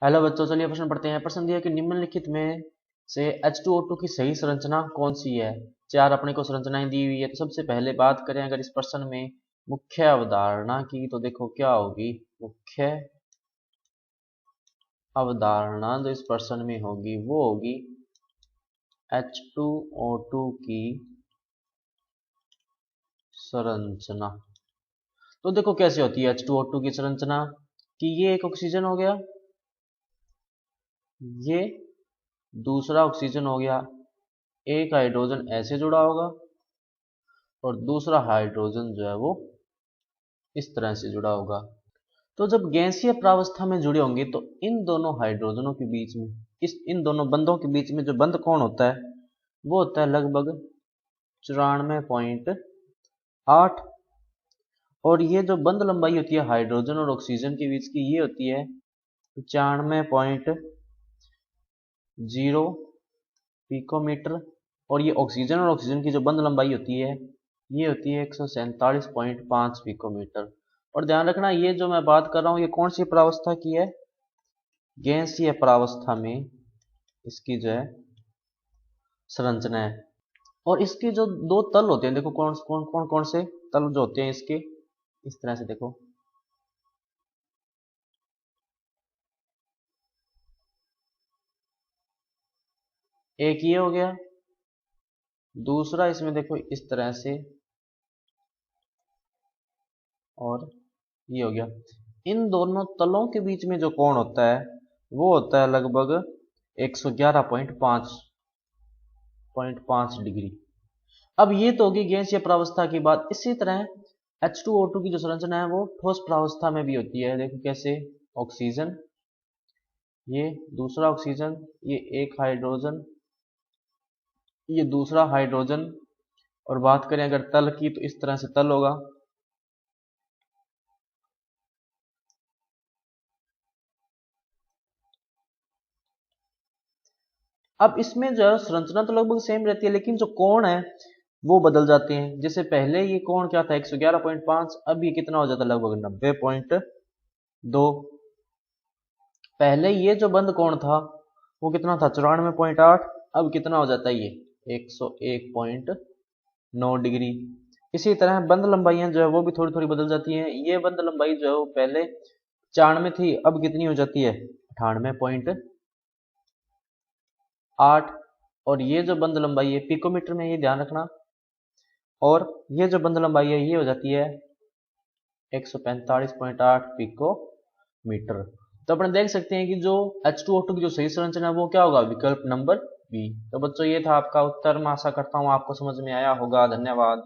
Hello बच्चों, चलिए प्रश्न पढ़ते हैं। प्रश्न दिया कि निम्नलिखित में से H2O2 की सही संरचना कौन सी है। चार अपने को संरचनाएं दी हुई है। तो सबसे पहले बात करें अगर इस प्रश्न में मुख्य अवधारणा की, तो देखो क्या होगी। मुख्य अवधारणा जो इस प्रश्न में होगी वो होगी H2O2 की संरचना। तो देखो कैसे होती है H2O2 की संरचना, कि ये एक ऑक्सीजन हो गया, ये दूसरा ऑक्सीजन हो गया, एक हाइड्रोजन ऐसे जुड़ा होगा और दूसरा हाइड्रोजन जो है वो इस तरह से जुड़ा होगा। तो जब गैसीय प्रावस्था में जुड़े होंगे तो इन दोनों हाइड्रोजनों के बीच में, इन दोनों बंधों के बीच में जो बंध कोण होता है वो होता है लगभग 94.8। और ये जो बंध लंबाई होती है हाइड्रोजन और ऑक्सीजन के बीच की, ये होती है 95.0 पिकोमीटर। और ये ऑक्सीजन और ऑक्सीजन की जो बंध लंबाई होती है ये होती है 147.5 पिकोमीटर। और ध्यान रखना, ये जो मैं बात कर रहा हूँ ये कौन सी प्रावस्था की है, गैसीय प्रावस्था में इसकी जो है संरचना है। और इसके जो दो तल होते हैं, देखो कौन कौन कौन कौन से तल जो होते हैं इसके, इस तरह से देखो। एक ये हो गया, दूसरा इसमें देखो इस तरह से, और ये हो गया। इन दोनों तलों के बीच में जो कोण होता है वो होता है लगभग 111.5 डिग्री। अब ये तो होगी गैसीय प्रावस्था की बात। इसी तरह H2O2 की जो संरचना है वो ठोस प्रावस्था में भी होती है। देखो कैसे, ऑक्सीजन, ये दूसरा ऑक्सीजन, ये एक हाइड्रोजन, ये दूसरा हाइड्रोजन। और बात करें अगर तल की तो इस तरह से तल होगा। अब इसमें जो संरचना तो लगभग सेम रहती है, लेकिन जो कोण है वो बदल जाते हैं। जैसे पहले ये कोण क्या था 111.5, अब ये कितना हो जाता है लगभग 90.2। पहले ये जो बंद कोण था वो कितना था 94.8, अब कितना हो जाता है ये 101.9 डिग्री। इसी तरह बंद लंबाइयां जो है वो भी थोड़ी थोड़ी बदल जाती हैं। ये बंद लंबाई जो है वो पहले 94 थी, अब कितनी हो जाती है 98.8। और ये जो बंद लंबाई है पिकोमीटर में, ये ध्यान रखना। और ये जो बंद लंबाई है ये हो जाती है 145.8 पिकोमीटर। तो अपन देख सकते हैं कि जो H2O2 की जो सही संरचना है वो क्या होगा, विकल्प नंबर बी। तो बच्चों ये था आपका उत्तर। मैं आशा करता हूँ आपको समझ में आया होगा। धन्यवाद।